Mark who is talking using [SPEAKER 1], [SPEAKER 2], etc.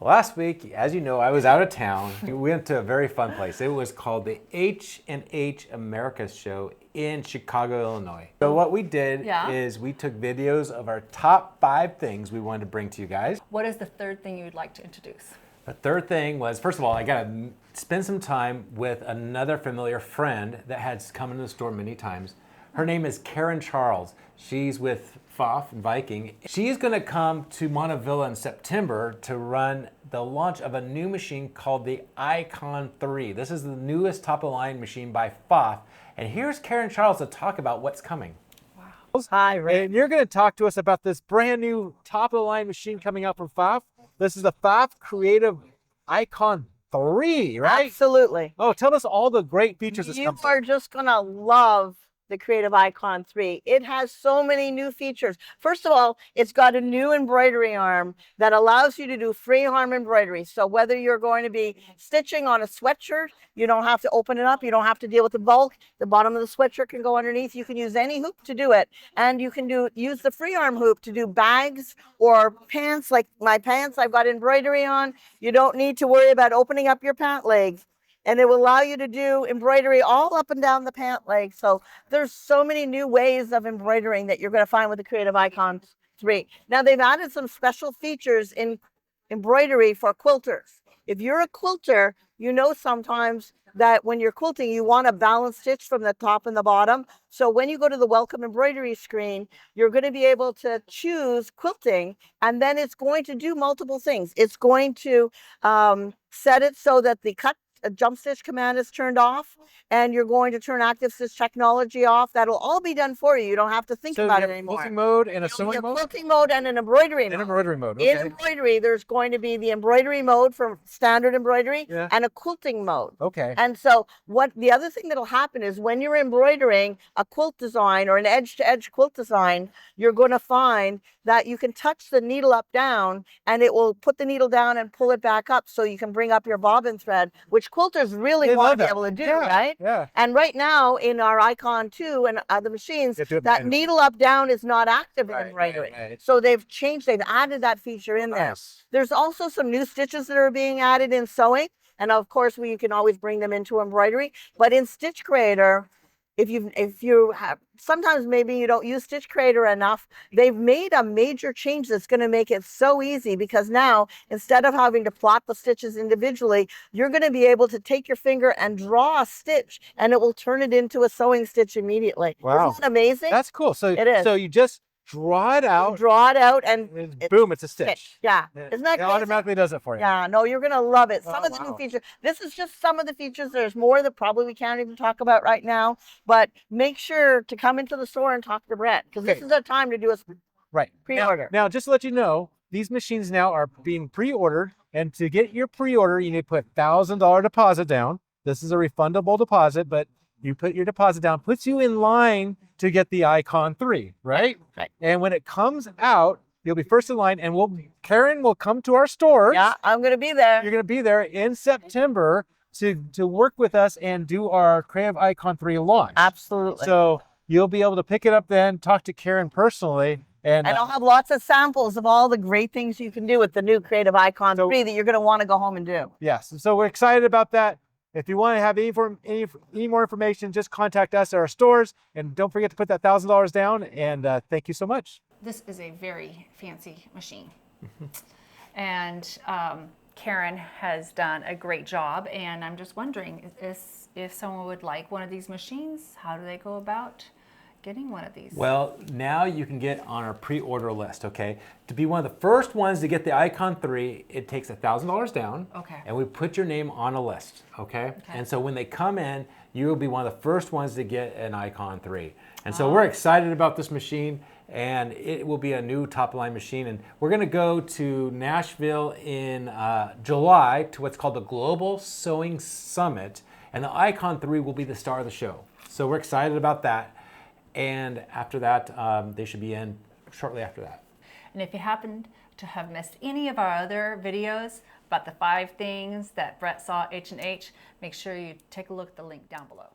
[SPEAKER 1] Last week, as you know, I was out of town. We went to a very fun place. It was called the H&H Americas Show in Chicago, Illinois. So what we did is we took videos of our top 5 things we wanted to bring to you guys.
[SPEAKER 2] What is the third thing you would like to introduce?
[SPEAKER 1] The third thing was, first of all, I got to spend some time with another familiar friend that has come into the store many times. Her name is Karen Charles. She's with Pfaff and Viking. She's going to come to Montavilla in September to run the launch of a new machine called the Icon 3. This is the newest top-of-the-line machine by Pfaff. And here's Karen Charles to talk about what's coming.
[SPEAKER 2] Wow. Hi, Ray.
[SPEAKER 1] And you're going to talk to us about this brand new top-of-the-line machine coming out from Pfaff. This is the Pfaff Creative Icon 3, right?
[SPEAKER 3] Absolutely.
[SPEAKER 1] Oh, tell us all the great features this comes with.
[SPEAKER 3] You are just going to love the Creative Icon 3. It has so many new features. First of all, it's got a new embroidery arm that allows you to do freearm embroidery. So whether you're going to be stitching on a sweatshirt, you don't have to open it up. You don't have to deal with the bulk. The bottom of the sweatshirt can go underneath. You can use any hoop to do it. And you can use the freearm hoop to do bags or pants, like my pants I've got embroidery on. You don't need to worry about opening up your pant legs. And it will allow you to do embroidery all up and down the pant leg. So there's so many new ways of embroidering that you're going to find with the Creative Icon 3. Now they've added some special features in embroidery for quilters. If you're a quilter, you know sometimes that when you're quilting, you want a balanced stitch from the top and the bottom. So when you go to the welcome embroidery screen, you're going to be able to choose quilting, and then it's going to do multiple things. It's going to set it so that the jump stitch command is turned off, and you're going to turn active stitch technology off. That'll all be done for you. You don't have to think about it anymore.
[SPEAKER 1] Quilting mode and a sewing mode?
[SPEAKER 3] Quilting mode and an embroidery mode.
[SPEAKER 1] An embroidery mode, okay.
[SPEAKER 3] In embroidery, there's going to be the embroidery mode for standard embroidery and a quilting mode.
[SPEAKER 1] Okay.
[SPEAKER 3] And so the other thing that'll happen is when you're embroidering a quilt design or an edge-to-edge quilt design, you're going to find that you can touch the needle up down, and it will put the needle down and pull it back up so you can bring up your bobbin thread, which quilters really want to be able to do, right?
[SPEAKER 1] Yeah.
[SPEAKER 3] And right now in our Icon 2 and other machines, that needle up down is not active in embroidery.
[SPEAKER 1] Right.
[SPEAKER 3] So they've added that feature in there. There's also some new stitches that are being added in sewing. And of course, you can always bring them into embroidery. But in Stitch Creator, if you have, sometimes maybe you don't use Stitch Creator enough, they've made a major change that's going to make it so easy, because now instead of having to plot the stitches individually, you're going to be able to take your finger and draw a stitch, and it will turn it into a sewing stitch immediately.
[SPEAKER 1] Wow.
[SPEAKER 3] Isn't that amazing?
[SPEAKER 1] That's cool. So
[SPEAKER 3] it is.
[SPEAKER 1] So you just draw it out.
[SPEAKER 3] You draw it out and
[SPEAKER 1] boom, it's a stitch.
[SPEAKER 3] Yeah. Isn't that
[SPEAKER 1] It automatically does it for you.
[SPEAKER 3] Yeah, no, you're going to love it. Some of the new features. This is just some of the features. There's more that probably we can't even talk about right now. But make sure to come into the store and talk to Brett, because this is the time to do a pre-order.
[SPEAKER 1] Now, just to let you know, these machines now are being pre-ordered. And to get your pre-order, you need to put $1,000 deposit down. This is a refundable deposit, but you put your deposit down, puts you in line to get the Icon 3, right?
[SPEAKER 3] Right.
[SPEAKER 1] And when it comes out, you'll be first in line, and Karen will come to our stores.
[SPEAKER 3] Yeah, I'm going to be there.
[SPEAKER 1] You're going to be there in September to work with us and do our Creative Icon 3 launch.
[SPEAKER 3] Absolutely.
[SPEAKER 1] So you'll be able to pick it up then, talk to Karen personally. And
[SPEAKER 3] I'll have lots of samples of all the great things you can do with the new Creative Icon 3 that you're going to want to go home and do.
[SPEAKER 1] Yes. So we're excited about that. If you want to have any more information, just contact us at our stores. And don't forget to put that $1,000 down. And thank you so much.
[SPEAKER 2] This is a very fancy machine. And Karen has done a great job. And I'm just wondering if someone would like one of these machines, how do they go about getting one of these?
[SPEAKER 1] Well, now you can get on our pre-order list, okay? To be one of the first ones to get the Icon 3, it takes $1,000 down.
[SPEAKER 2] Okay.
[SPEAKER 1] And we put your name on a list, okay? And so when they come in, you will be one of the first ones to get an Icon 3. And so we're excited about this machine, and it will be a new top-of-line machine. And we're gonna go to Nashville in July to what's called the Global Sewing Summit, and the Icon 3 will be the star of the show. So we're excited about that. And after that, they should be in shortly after that.
[SPEAKER 2] And if you happen to have missed any of our other videos about the 5 things that Brett saw at H&H, make sure you take a look at the link down below.